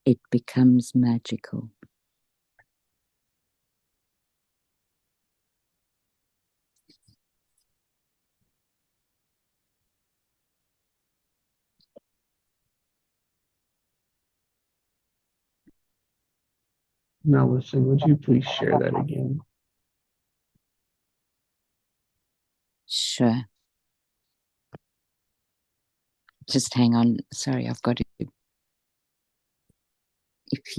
it becomes magical. Now, listen, would you please share that again? Sure. Just hang on. Sorry, I've got to. If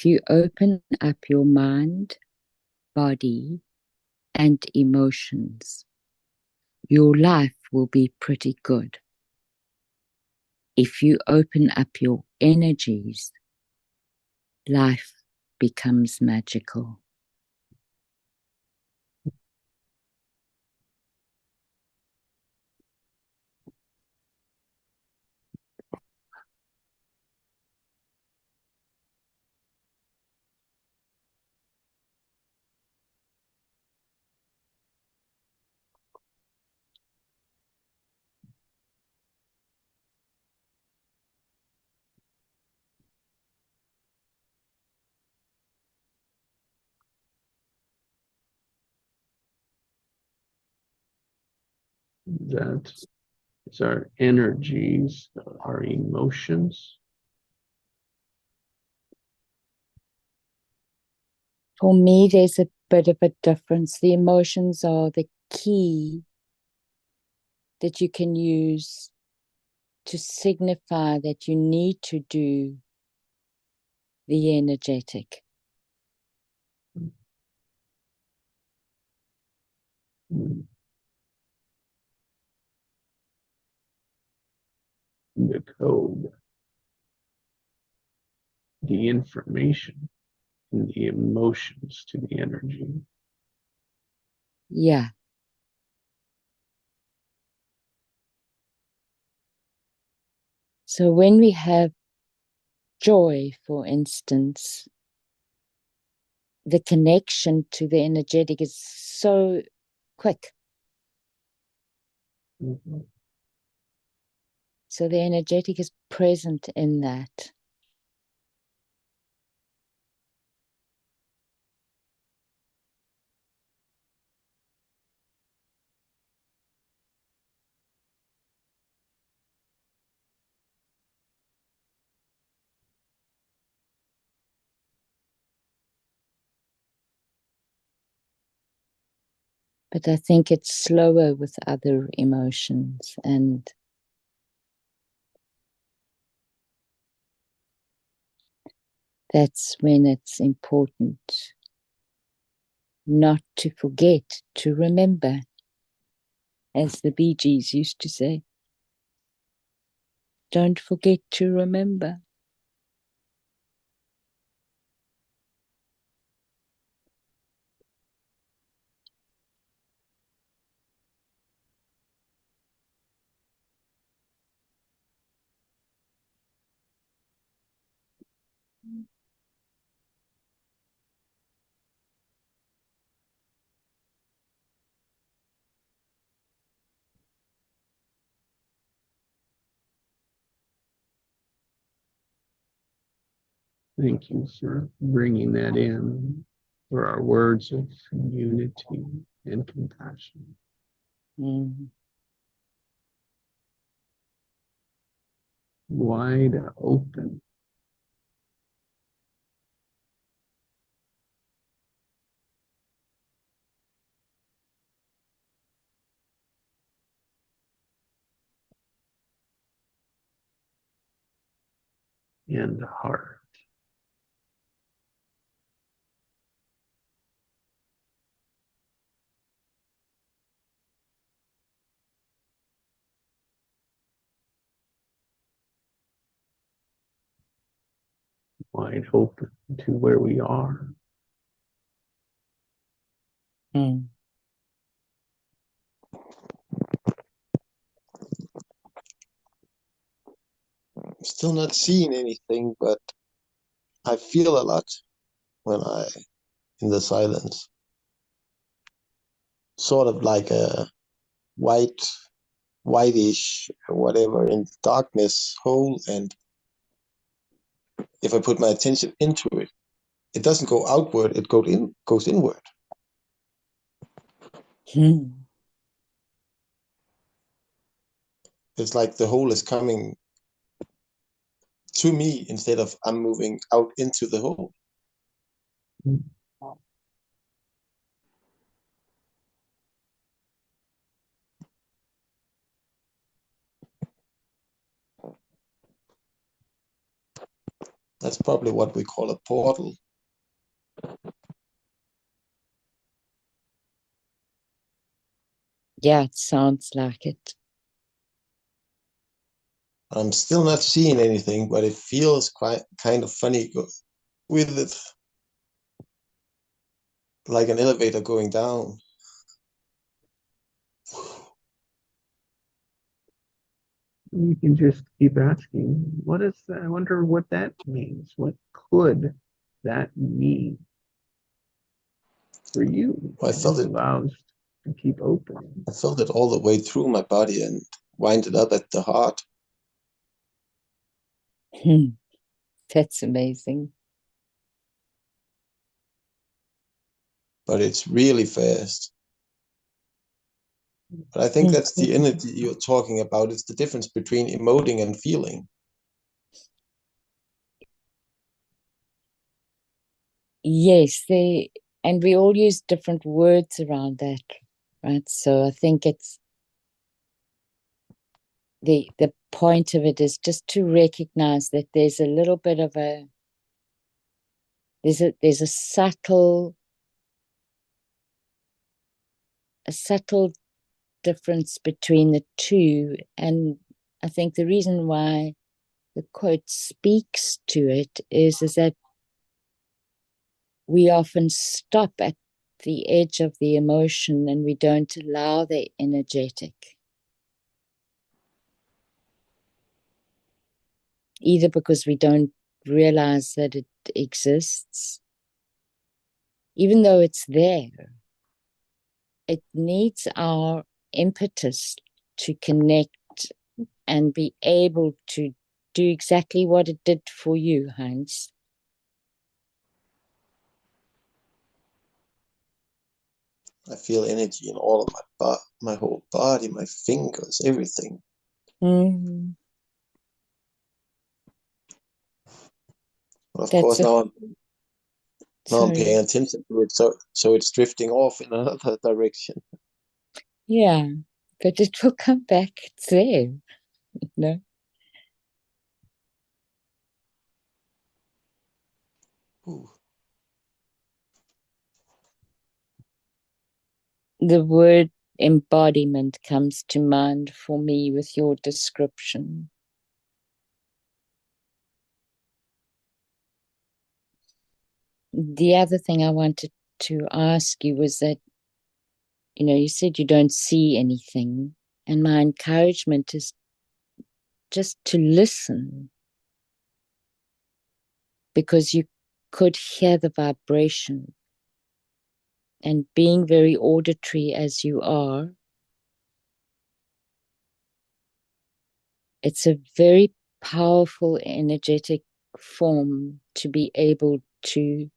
you open up your mind, body, and emotions, your life will be pretty good. If you open up your energies, life becomes magical. That is our energies, our emotions. For me, there's a bit of a difference. The emotions are the key that you can use to signify that you need to do the energetic. The code, the information, and the emotions to the energy. Yeah. So when we have joy, for instance, the connection to the energetic is so quick. Mm-hmm. So the energetic is present in that. But I think it's slower with other emotions, and that's when it's important not to forget to remember, as the Bee Gees used to say. Don't forget to remember. Thank you for bringing that in for our words of unity and compassion. Mm. Wide open. And heart. Wide open to where we are. Mm. Still not seeing anything, but I feel a lot when I in the silence. Sort of like a whitish, whatever, in darkness hole, and if I put my attention into it, it doesn't go outward, it goes inward. It's like the whole is coming to me instead of I'm moving out into the whole. That's probably what we call a portal. Yeah, it sounds like it. I'm still not seeing anything, but it feels quite kind of funny with it, like an elevator going down. You can just keep asking, what is that? I wonder what that means. What could that mean for you? I felt it. Allows to keep open. I felt it all the way through my body and winded up at the heart. That's amazing. But it's really fast. But I think that's the energy you're talking about. It's the difference between emoting and feeling. Yes, and we all use different words around that, right? So I think it's the point of it is just to recognize that there's a little bit of there's a subtle difference between the two. And I think the reason why the quote speaks to it is that we often stop at the edge of the emotion and we don't allow the energetic, either because we don't realize that it exists, even though it's there. It needs our impetus to connect and be able to do exactly what it did for you, Heinz. I feel energy in all of my whole body, my fingers, everything. Mm. But of That's course, now I'm sorry. paying attention to it, so it's drifting off in another direction. Yeah, but it will come back. It's there, no? Ooh. The word embodiment comes to mind for me with your description. The other thing I wanted to ask you was that, you said you don't see anything, and my encouragement is just to listen, because you could hear the vibration. And being very auditory as you are, it's a very powerful energetic form to be able to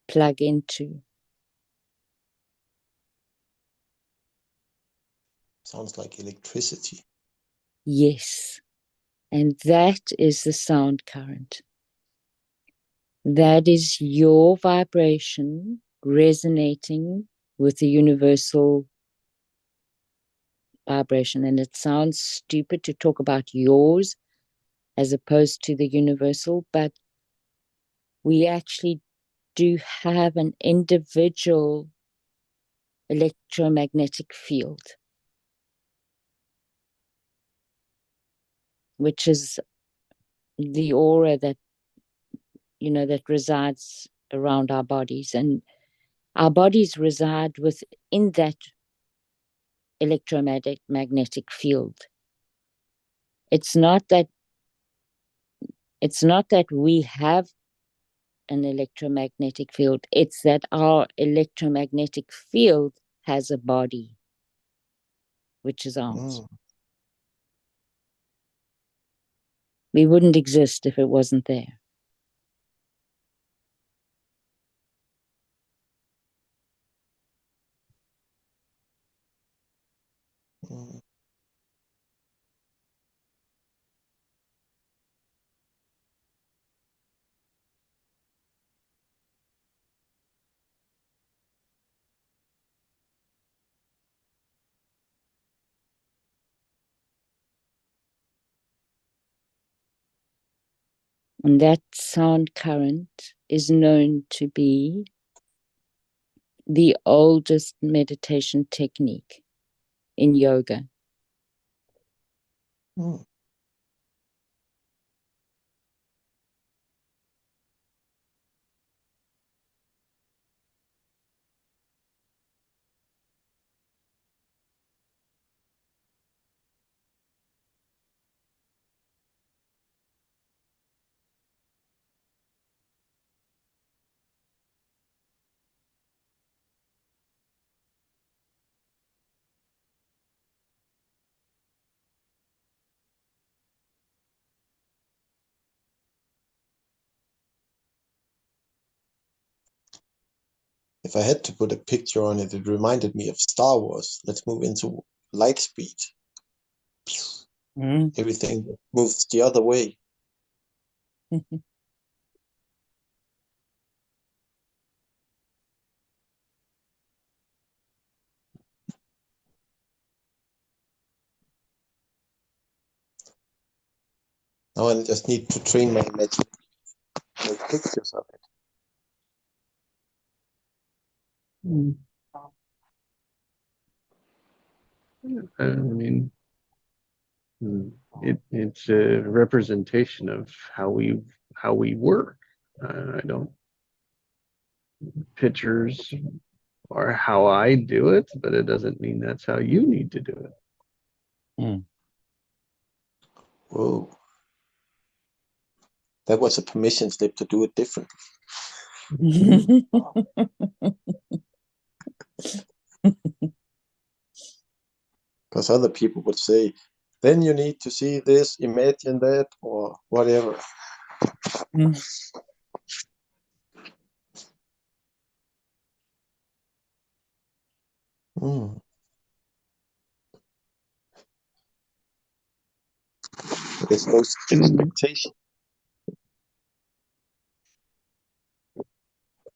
plug into. Sounds like electricity. Yes. And that is the sound current. That is your vibration resonating with the universal vibration. And it sounds stupid to talk about yours as opposed to the universal, but we actually do have an individual electromagnetic field, which is the aura that resides around our bodies, and our bodies reside within that electromagnetic field. It's not that we have an electromagnetic field, it's that our electromagnetic field has a body, which is ours. We wouldn't exist if it wasn't there. Mm. And that sound current is known to be the oldest meditation technique in yoga. Mm. If I had to put a picture on it, it reminded me of Star Wars. Let's move into light speed. Everything moves the other way. Now I just need to train my imagination to make pictures of it. Hmm. I mean, it's a representation of how we work. I don't pictures are how I do it, but it doesn't mean that's how you need to do it. Whoa. That was a permission slip to do it differently. Because other people would say, then you need to see this, imagine that, or whatever. Mm. There's no expectation.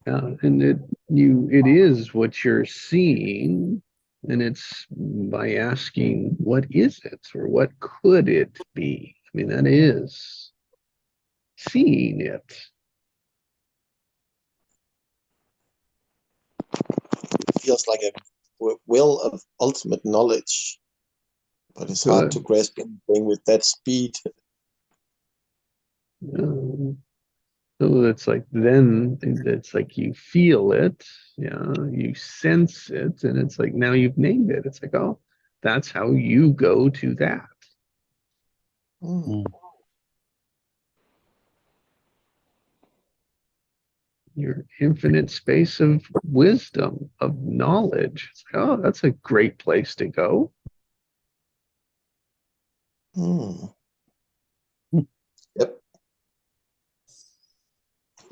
And it is what you're seeing, and it's by asking what is it or what could it be. I mean, that is seeing it. It feels like a will of ultimate knowledge, but it's hard to Good. grasp anything with that speed. So it's like then it's like you feel it, yeah, you sense it, and it's like now you've named it. It's like, oh, that's how you go to that. Mm. Your infinite space of wisdom, of knowledge. It's like, oh, that's a great place to go. Mm. Yep.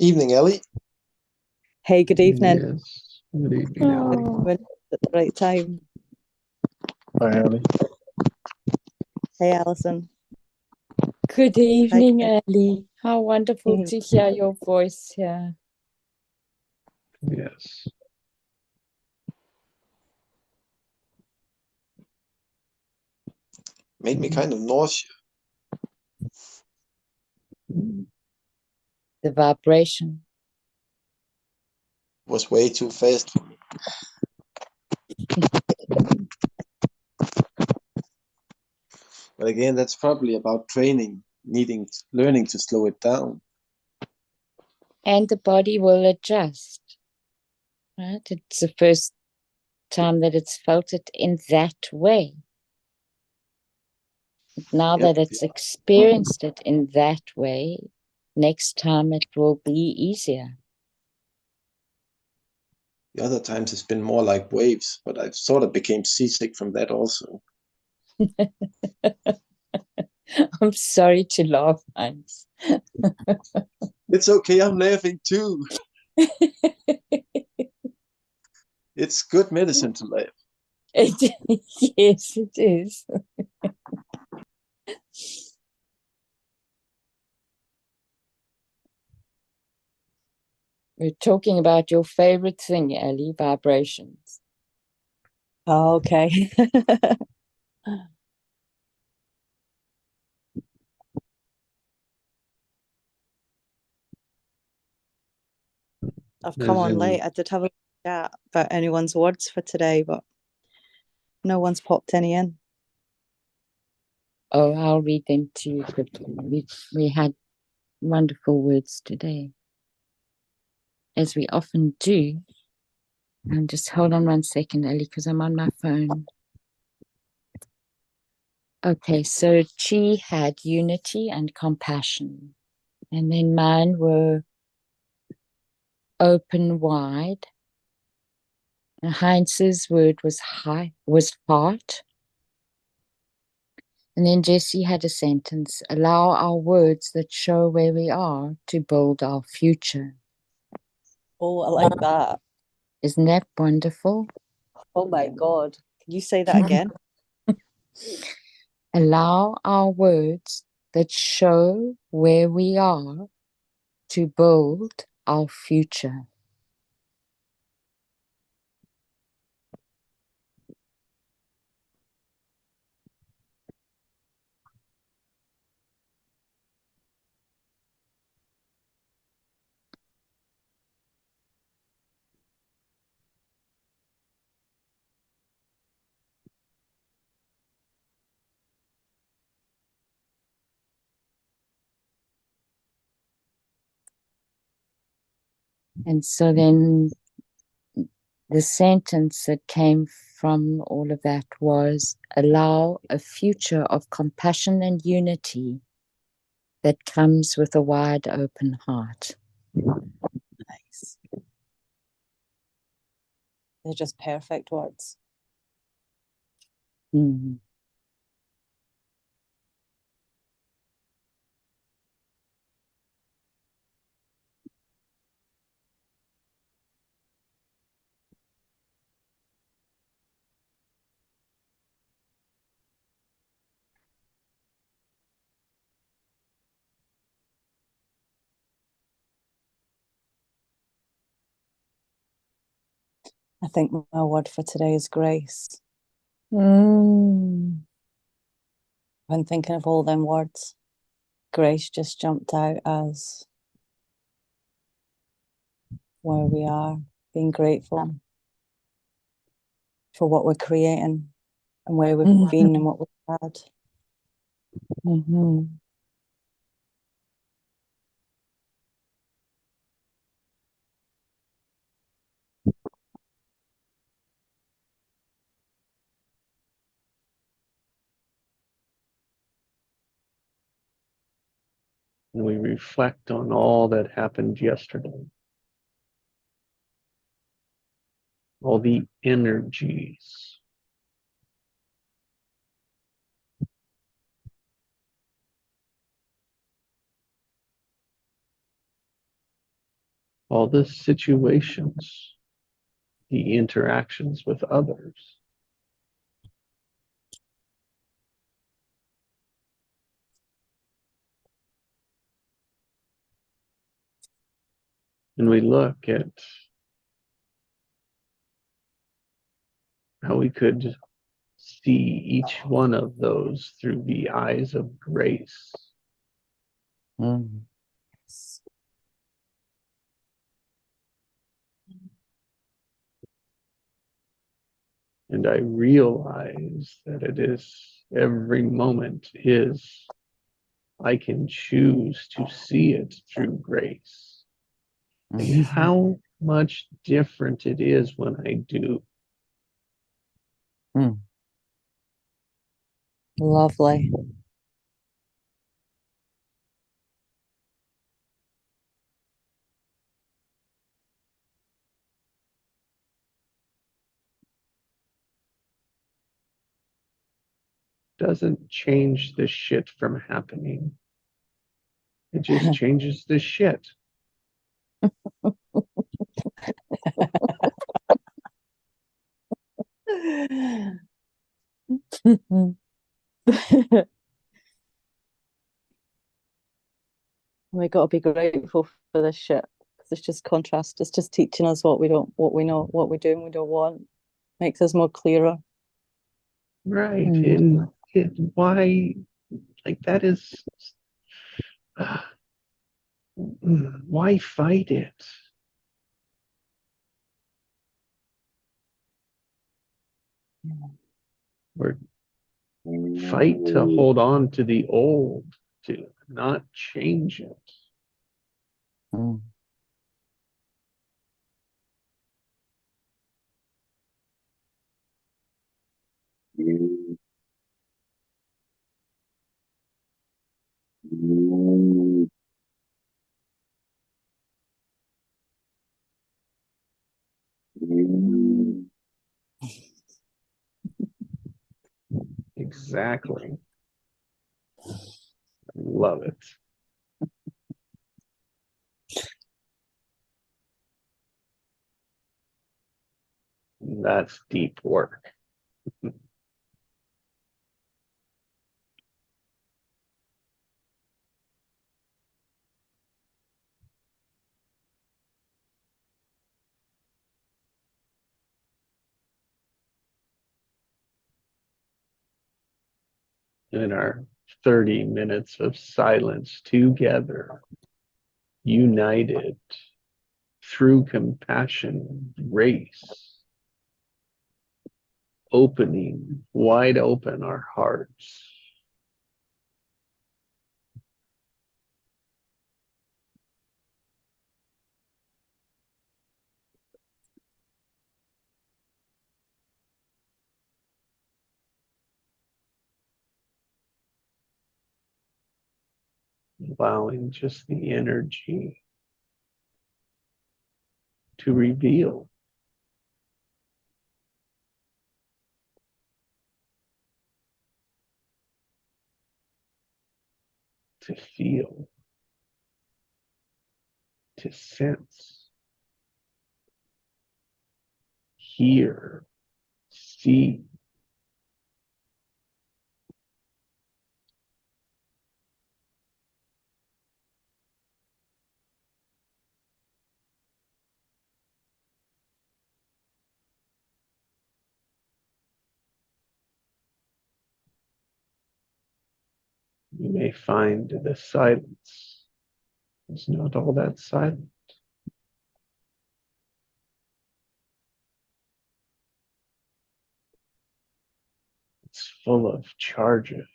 Evening, Ellie. Hey, good evening. Yes. Good evening, Ellie. Oh, We're at the right time. Hi, Ellie. Hey, Alison. good evening, Hi. Ali. How wonderful to hear your voice here. Yes. Made me kind of nauseous. The vibration. Was way too fast for me. But again, that's probably about training, learning to slow it down. And the body will adjust. Right? It's the first time that it's felt it in that way. Now Yep. that it's experienced it in that way, next time it will be easier. The other times it's been more like waves, but I've sort of became seasick from that also. I'm sorry to laugh, Hans. It's okay, I'm laughing too. It's good medicine to laugh. Yes, it is. We're talking about your favorite thing, Ellie, vibrations. Oh, okay. I've come As on in- late. I did have a chat about anyone's words for today, but no one's popped any in. Oh, I'll read them to you quickly. We had wonderful words today, as we often do. And just hold on 1 second, Ellie, because I'm on my phone. Okay, so Chi had unity and compassion. And then mine were open wide. And Heinz's word was heart. And then Jessie had a sentence, allow our words that show where we are to build our future. Oh, I like that. Isn't that wonderful? Oh my God. Can you say that again? Allow our words that show where we are to build our future. And so then the sentence that came from all of that was, allow a future of compassion and unity that comes with a wide open heart. Nice. They're just perfect words. Mm. I think my word for today is grace. Mm. When thinking of all them words, grace just jumped out as where we are, being grateful for what we're creating and where we've been and what we've had. Mm-hmm. And we reflect on all that happened yesterday. All the energies. All the situations, the interactions with others. And we look at how we could see each one of those through the eyes of grace. Mm. And I realize that it is every moment is I can choose to see it through grace. And how much different it is when I do. Mm. Lovely. doesn't change the shit from happening. It just changes the shit. We got to be grateful for this shit because it's just contrast. It's just teaching us what we don't, what we know, what we do and we don't want. Makes us more clearer. Right. Mm. And why, like, that is, why fight it? Or fight to hold on to the old, to not change it. Mm. Exactly. Love it. That's deep work. In our 30 minutes of silence together, united through compassion, grace, opening wide open our hearts. Allowing just the energy to reveal, to feel, to sense, hear, see. You may find the silence is not all that silent. It's full of charges.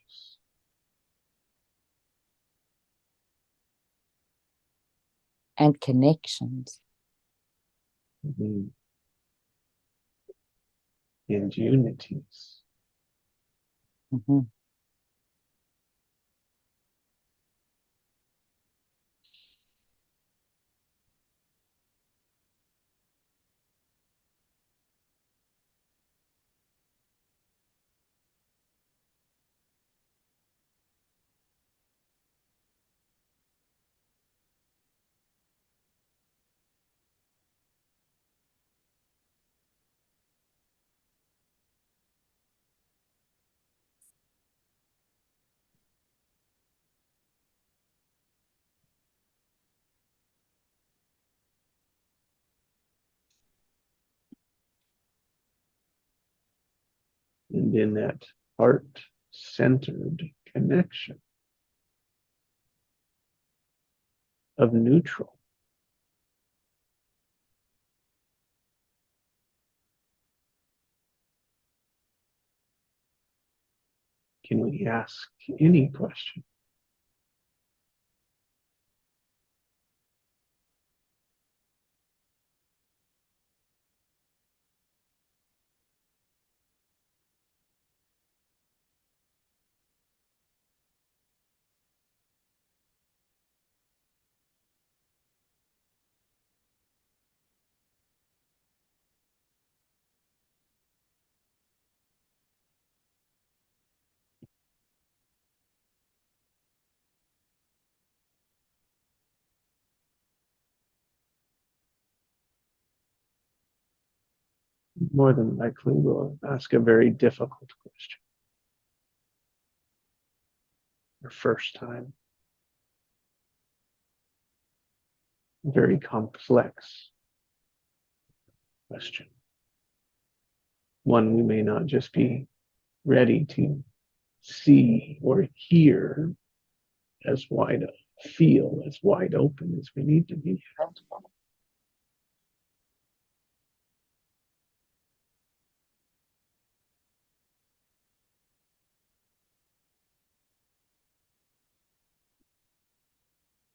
And connections. And unities. Mhm. And in that heart-centered connection of neutral, can we ask any question? more than likely will ask a very difficult question. Your first time. Very complex question. One we may not just be ready to see or hear as wide, feel as wide open as we need to be.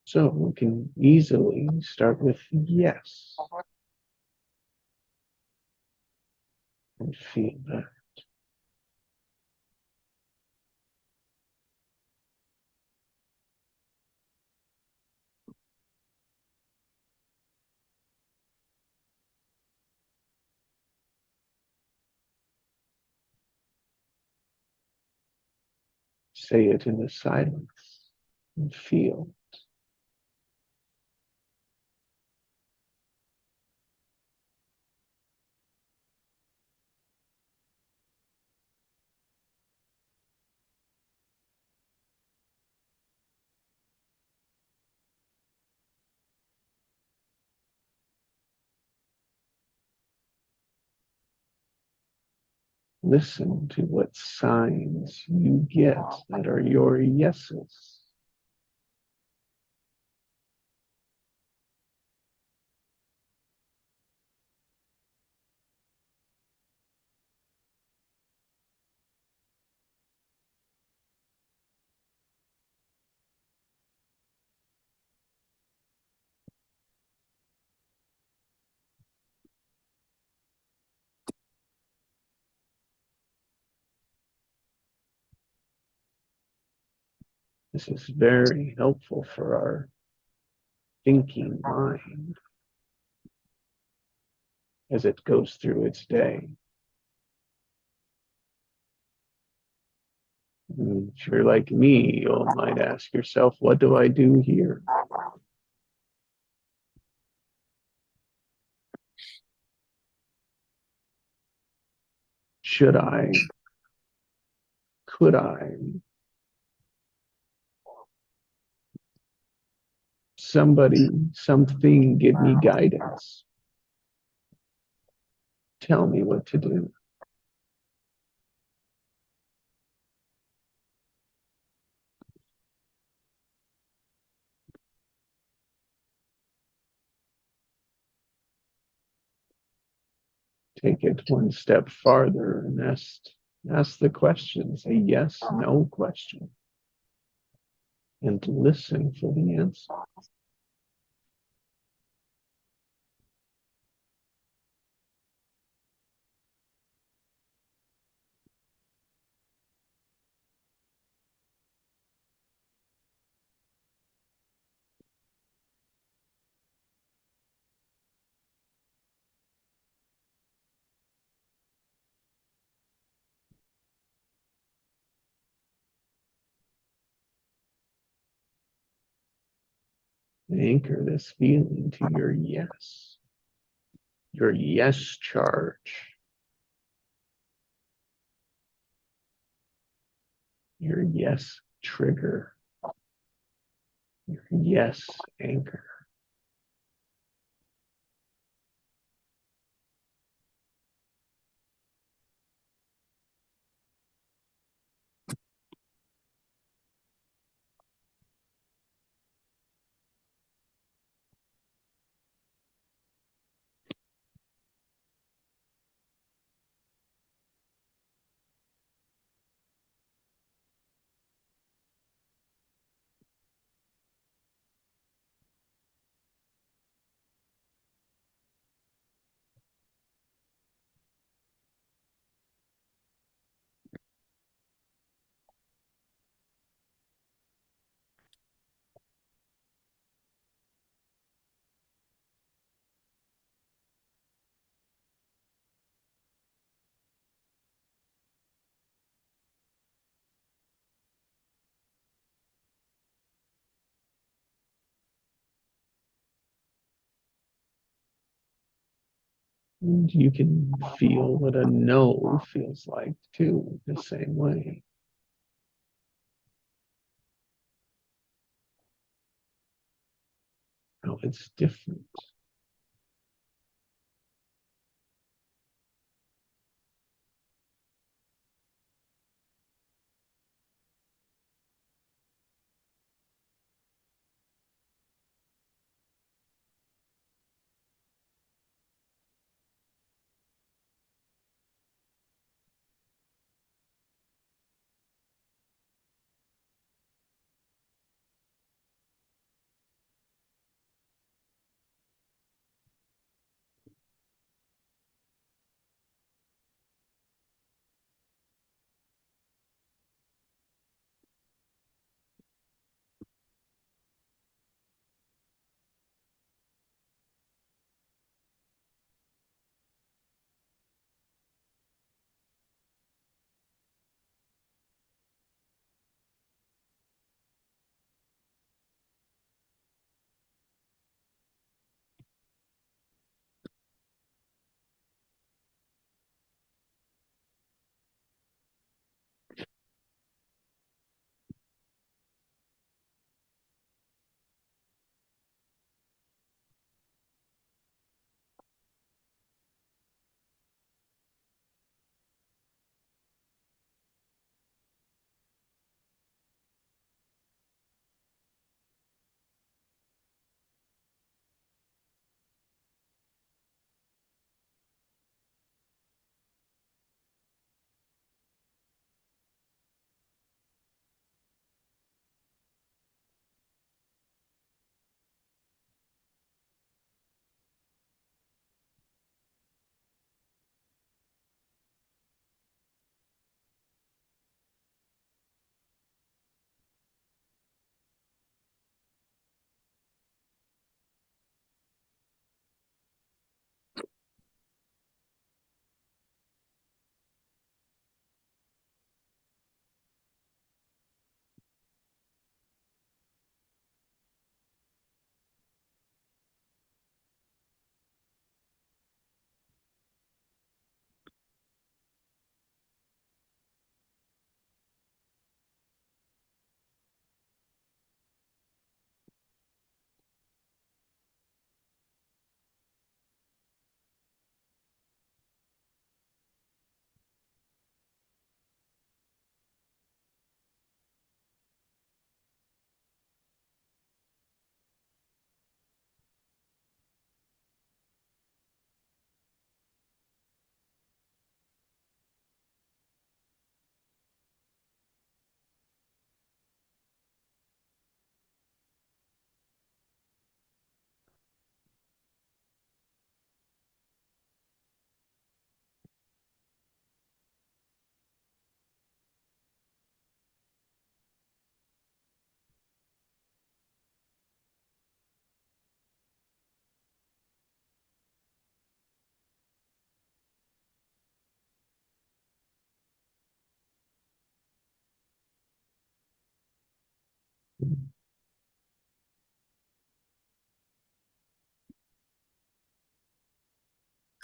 So we can easily start with yes and feel that. Say it in the silence and feel. Listen to what signs you get that are your yeses. This is very helpful for our thinking mind as it goes through its day. If you're like me, you might ask yourself, what do I do here? Should I? Could I? Somebody, something give me guidance. Tell me what to do. Take it one step farther and ask the questions, a yes, no question, and listen for the answer. Anchor this feeling to your yes charge, your yes trigger, your yes anchor. And you can feel what a no feels like too, the same way. How it's different.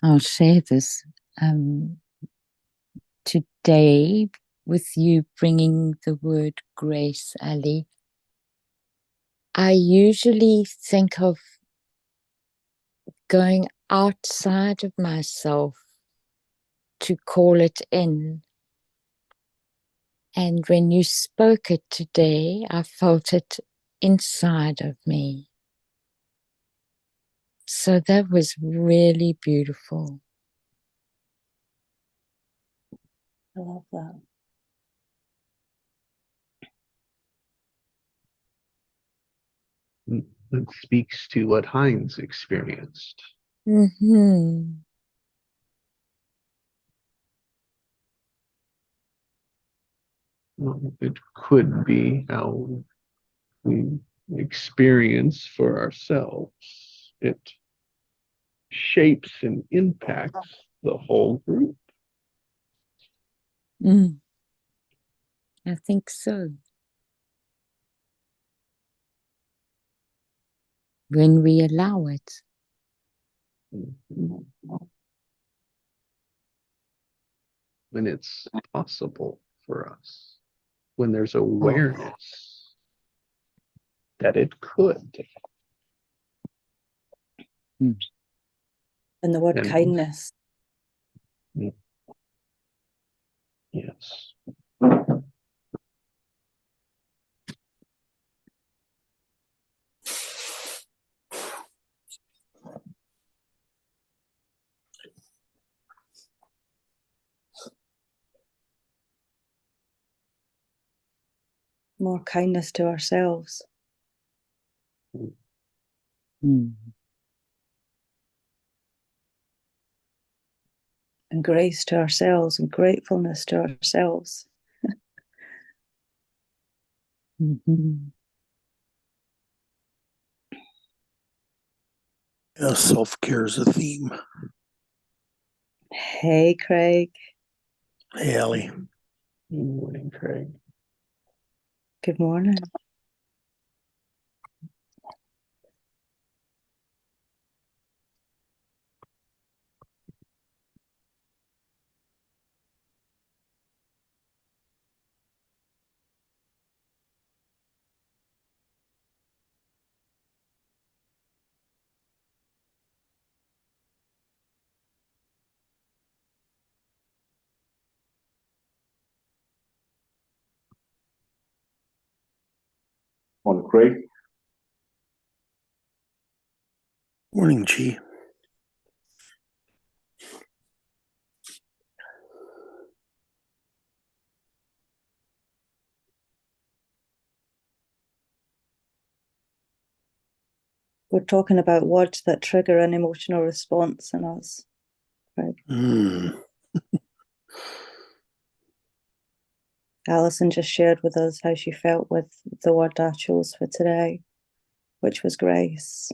I'll share this today with you bringing the word grace, Ali. I usually think of going outside of myself to call it in. And when you spoke it today, I felt it inside of me. So that was really beautiful. I love that. It speaks to what Heinz experienced. Mm-hmm. Well, it could be how we experience for ourselves. It shapes and impacts the whole group. I think so. When we allow it. Mhm. when it's possible for us, when there's awareness that it could. And the word And- kindness. Yes. More kindness to ourselves. Mm. And grace to ourselves and gratefulness to ourselves. Mhm. Yeah, self-care is a theme. Hey, Craig. Hey, Allie. Good morning, Craig. Good morning. Morning, Craig. Morning, G. We're talking about words that trigger an emotional response in us. Craig. Alison just shared with us how she felt with the word I chose for today, which was grace.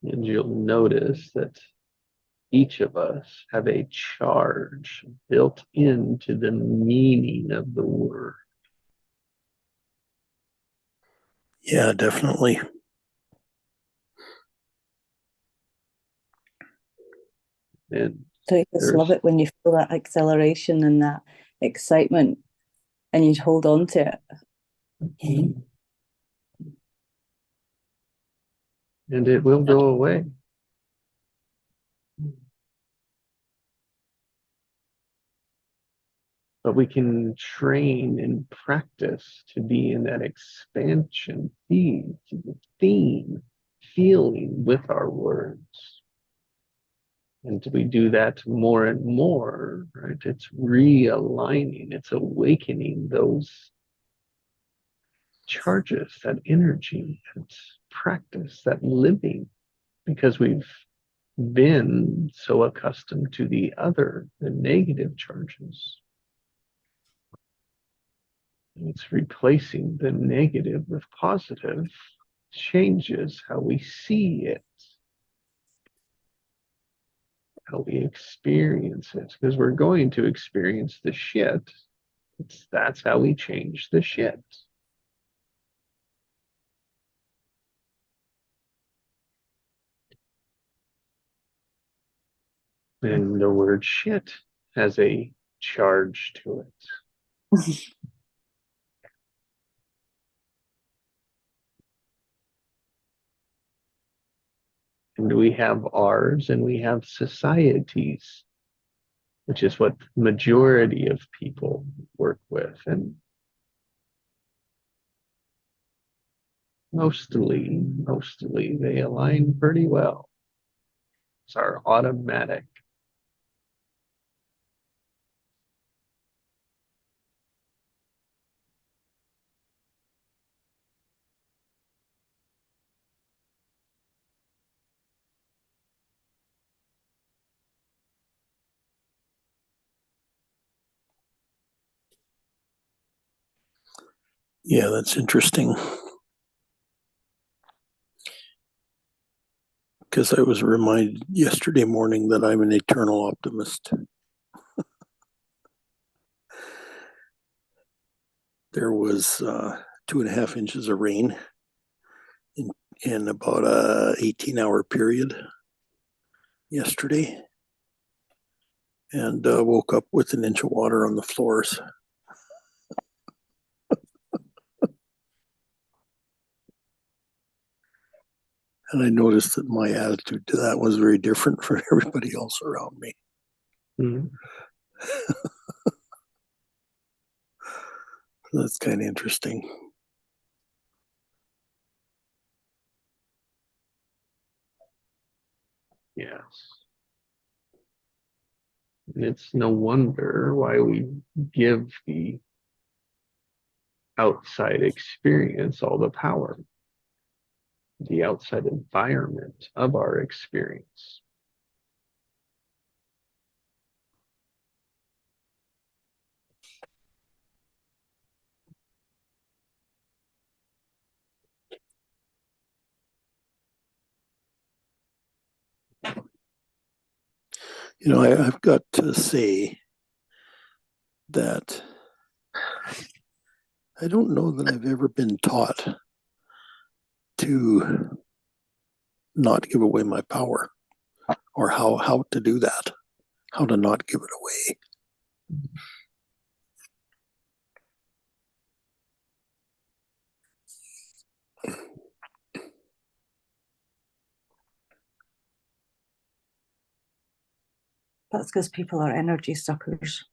And you'll notice that each of us have a charge built into the meaning of the word. Yeah, definitely. And So you just love it when you feel that exhilaration and that excitement and you hold on to it. and it will go away. But we can train and practice to be in that expansion theme, feeling with our words. And we do that more and more, right? It's realigning, it's awakening those charges, that energy, that practice, that living, because we've been so accustomed to the other, the negative charges. It's replacing the negative with positive, changes how we see it, how we experience it, because we're going to experience the shit. That's how we change the shit. And the word shit has a charge to it. And we have ours and we have societies, which is what majority of people work with. And mostly they align pretty well. It's our automatic. Yeah, that's interesting. Because I was reminded yesterday morning that I'm an eternal optimist. There was 2.5 inches of rain in about a 18-hour period yesterday, and woke up with an inch of water on the floors. And I noticed that my attitude to that was very different from everybody else around me. Mhm. That's kind of interesting. Yes. And it's no wonder why we give the outside experience all the power, the outside environment of our experience. You know, I've got to say that I don't know that I've ever been taught to not give away my power, or how to do that, how to not give it away. That's because people are energy suckers.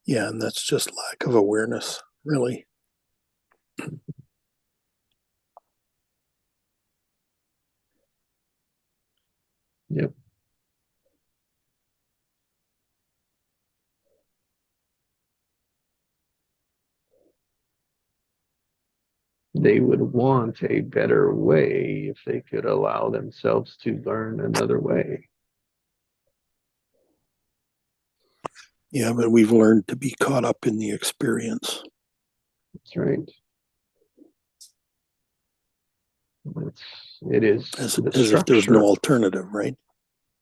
Yeah, and that's just lack of awareness, really. Yep. They would want a better way if they could allow themselves to learn another way. Yeah, but we've learned to be caught up in the experience. That's right. It is as the if there's no structure. alternative, right?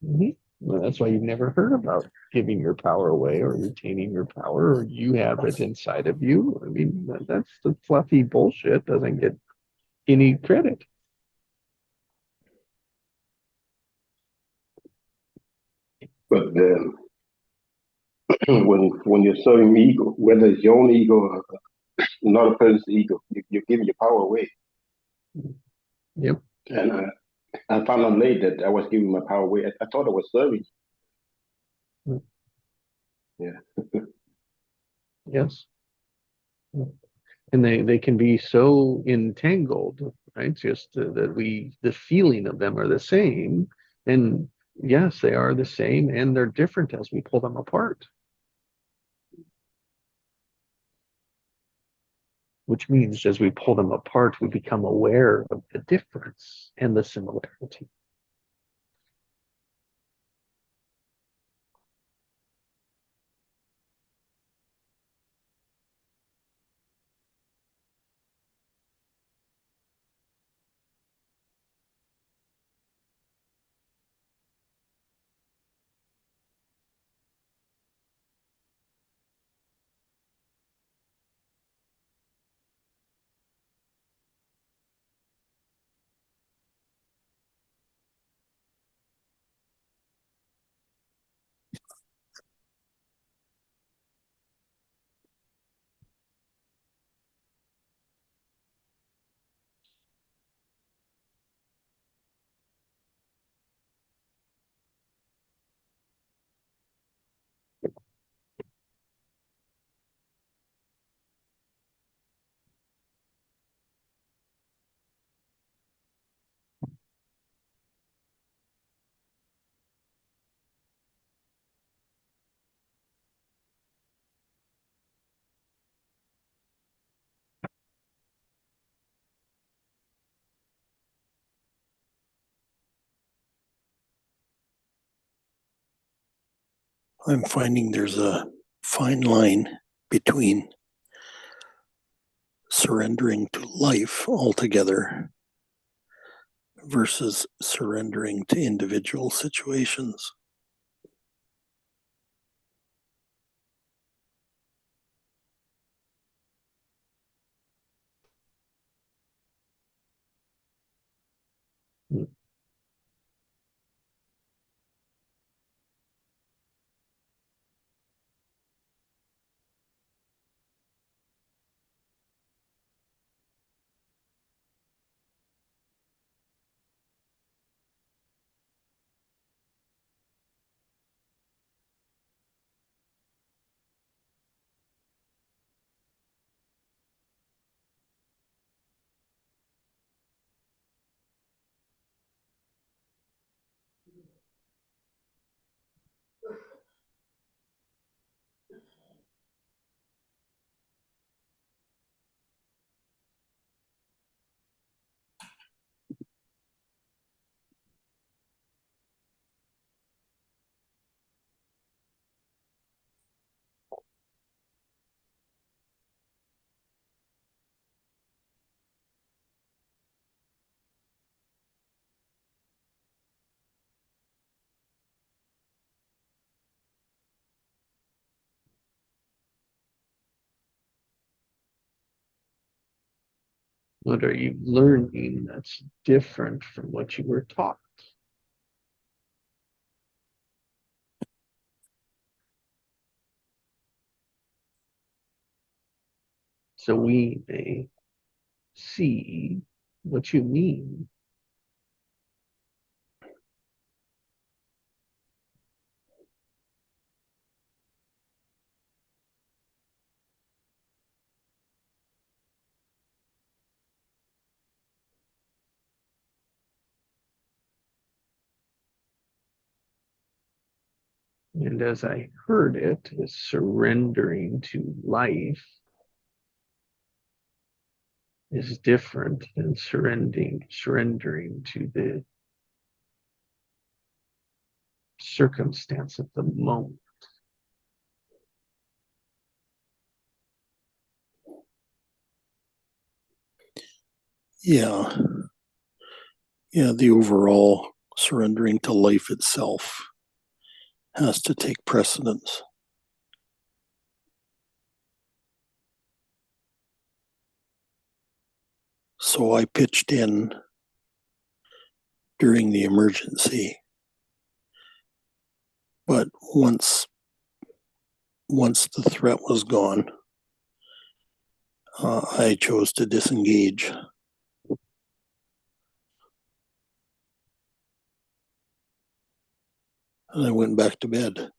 Mhm. Well, that's why you've never heard about giving your power away or retaining your power, or you have it inside of you. I mean, that's the fluffy bullshit, doesn't get any credit. But when you're serving ego, whether it's your own ego or another person's ego, you're giving your power away. Yep. And I found out later that I was giving my power away. I thought I was serving. Yeah. Yes. And they can be so entangled, right? Just that the feeling of them are the same. And yes, they are the same and they're different as we pull them apart. Which means as we pull them apart, we become aware of the difference and the similarity. I'm finding there's a fine line between surrendering to life altogether versus surrendering to individual situations. What are you learning that's different from what you were taught? So we may see what you mean. And as I heard it, is surrendering to life is different than surrendering to the circumstance of the moment. Yeah. Yeah, the overall surrendering to life itself has to take precedence. So I pitched in during the emergency, but once the threat was gone, I chose to disengage. And I went back to bed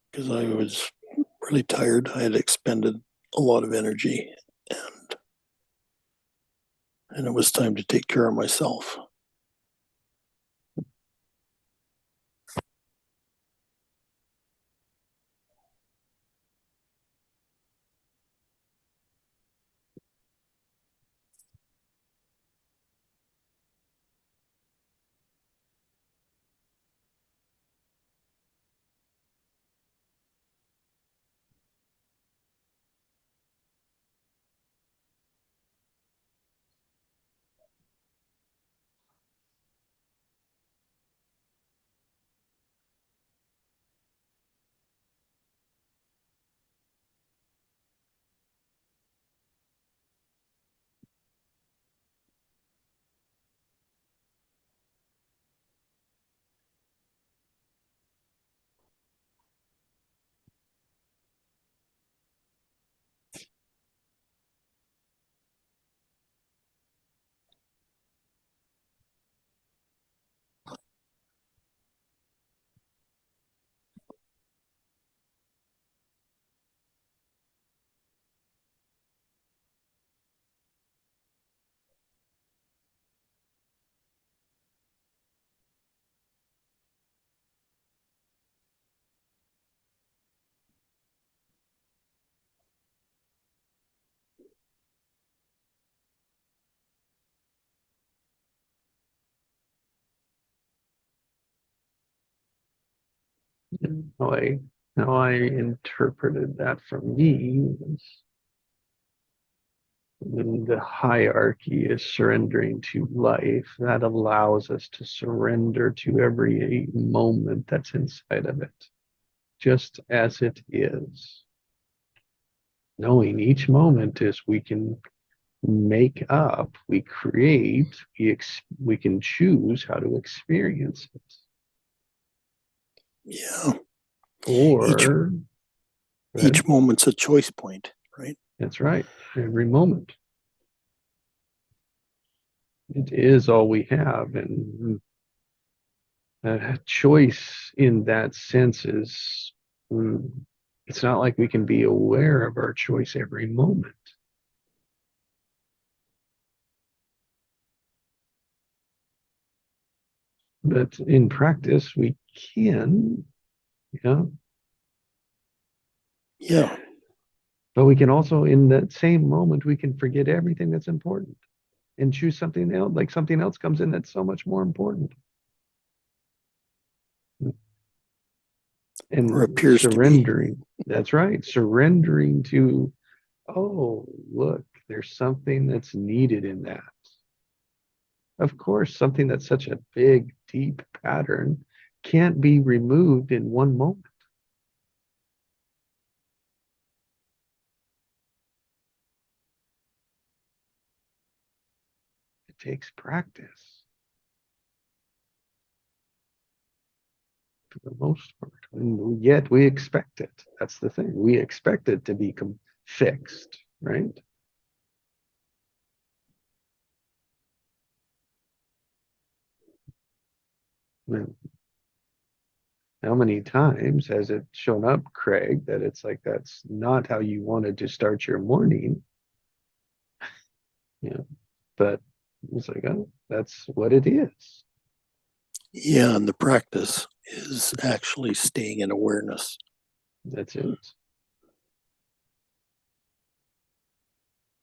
because I was really tired. I had expended a lot of energy, and it was time to take care of myself. how I interpreted that from me was when the hierarchy is surrendering to life, that allows us to surrender to every moment that's inside of it, just as it is. Knowing each moment is we can make up, we create, we can choose how to experience it. Yeah. Or Each moment's a choice point, right? that's right. Every moment. It is all we have. And a choice in that sense is, it's not like we can be aware of our choice every moment. But in practice, we can, Yeah. But we can also, in that same moment, we can forget everything that's important and choose something else, like something else comes in that's so much more important. And Or appears surrendering. to be. That's right. Surrendering to, oh, look, there's something that's needed in that. Of course, something that's such a big, deep pattern can't be removed in one moment. It takes practice. For the most part. And yet we expect it. That's the thing. We expect it to be fixed, right? And how many times has it shown up, Craig, that it's like that's not how you wanted to start your morning? Yeah, but it's like, oh, that's what it is. Yeah, and the practice is actually staying in awareness. That's it.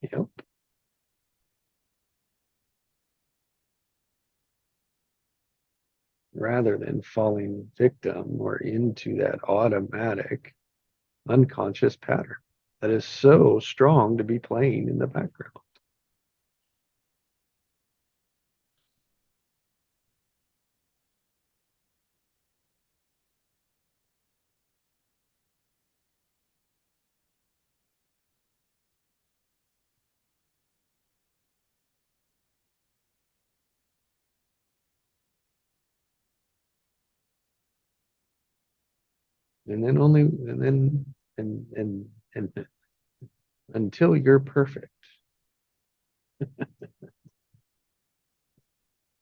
Yep. Rather than falling victim or into that automatic unconscious pattern that is so strong to be playing in the background. And then only, and then, and until you're perfect.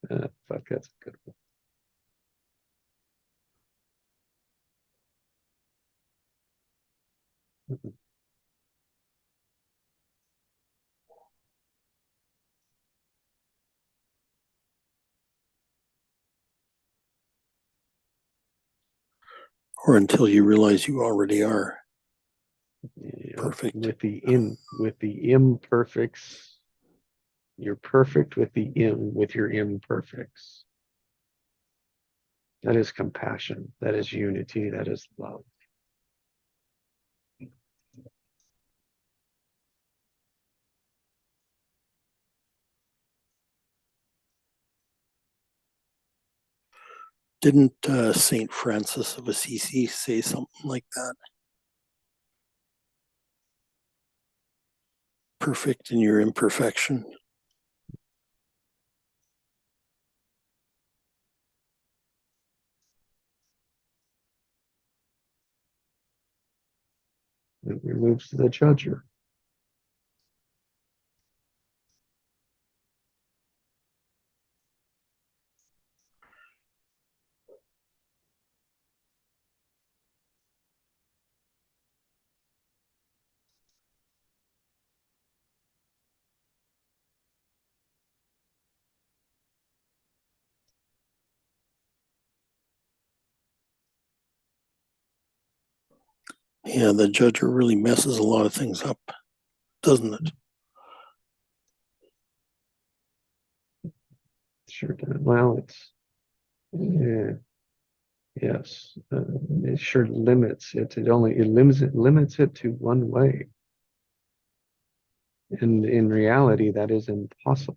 Fuck, that's a good one. Or until you realize you already are perfect. With the imperfects, you're perfect with with your imperfects. That is compassion. That is unity. That is love. Didn't Saint Francis of Assisi say something like that? Perfect in your imperfection. It removes the judger. Yeah, the judger really messes a lot of things up, doesn't it? Sure does. Well, it's, yeah. Yes, it sure limits it. It limits it to one way. And in reality, that is impossible.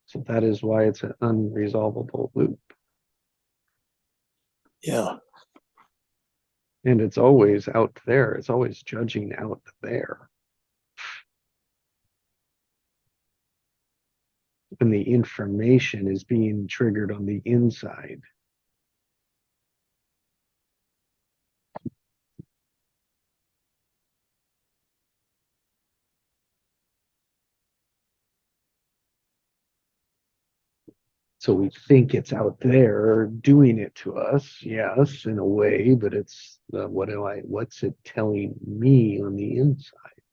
So that is why it's an unresolvable loop. Yeah. And it's always out there. It's always judging out there. When the information is being triggered on the inside. So we think it's out there doing it to us, yes, in a way, but it's what's it telling me on the inside?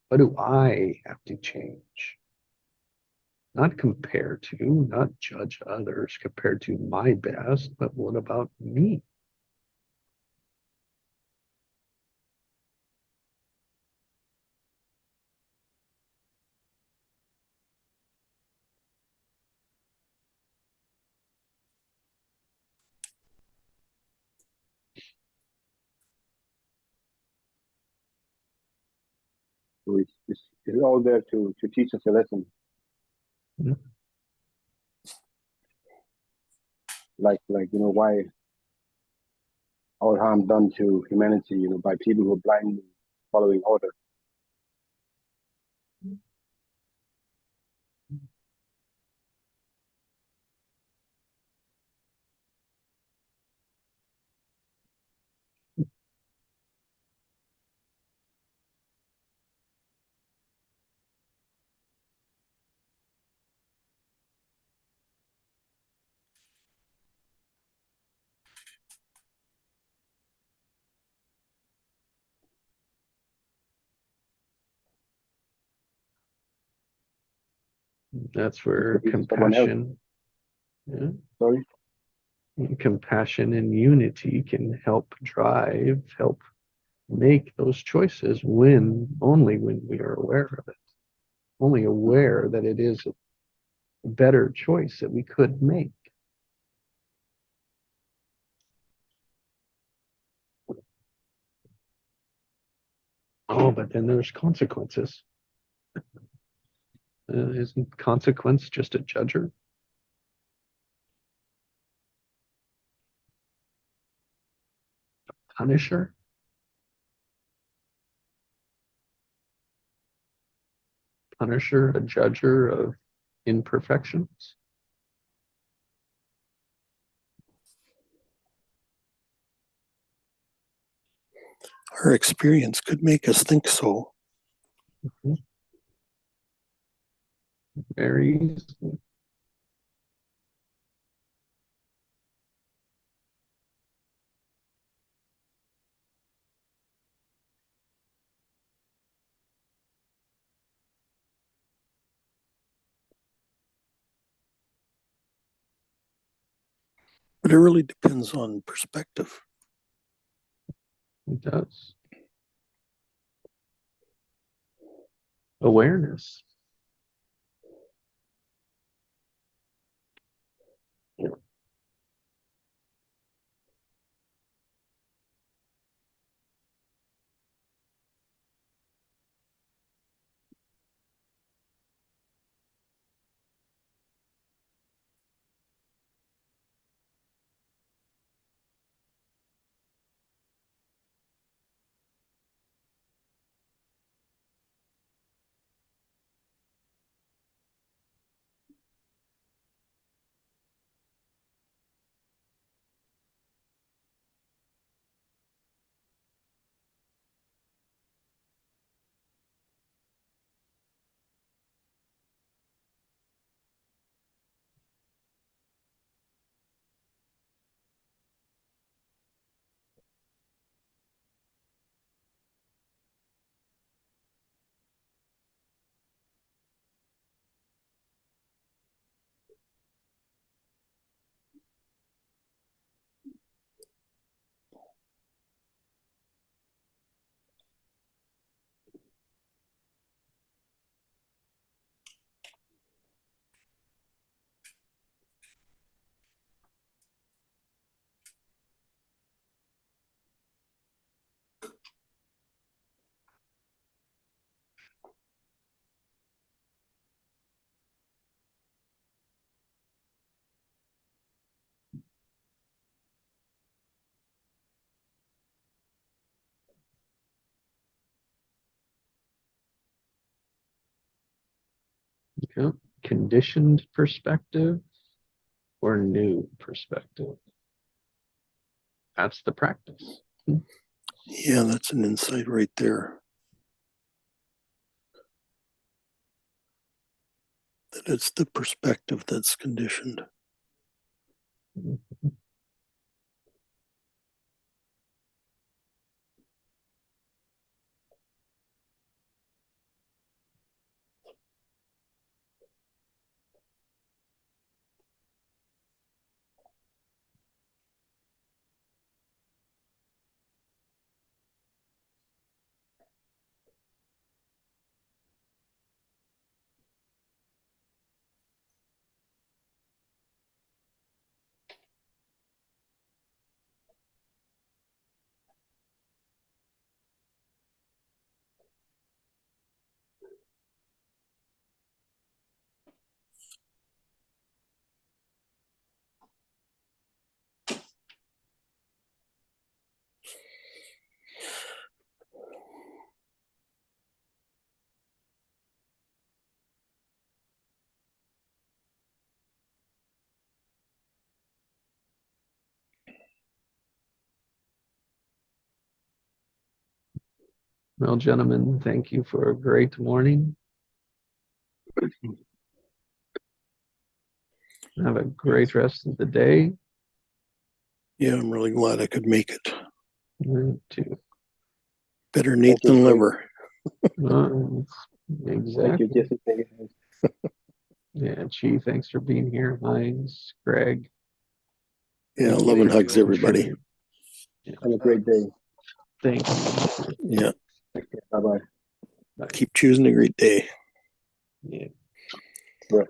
What do I have to change? Not compare to, not judge others compared to my best, but what about me? So it's all there to teach us a lesson. Mhm. Like why all harm done to humanity, by people who are blindly following order. That's where Someone else. compassion, yeah, Sorry. compassion and unity can help help make those choices only when we are aware of it, only aware that it is a better choice that we could make. Oh, but then there's consequences. Isn't consequence just a judger? Punisher? Punisher, a judger of imperfections? Our experience could make us think so. Very easily. But it really depends on perspective. It does. Awareness. Yeah. Conditioned perspective or new perspective. That's the practice. Yeah, that's an insight right there. That it's the perspective that's conditioned. Well, gentlemen, thank you for a great morning. Have a great rest of the day. Yeah, I'm really glad I could make it. Too. Better neat Thank you, than Greg. liver. Thank Exactly. you, Jesse. Thank you. Yeah, Chi, thanks for being here. Hines, Greg. Yeah, thank you love and for hugs, everybody. contributing. Have a great day. Thank you. Yeah, Bye bye. Bye. keep choosing a great day. Yeah. Right.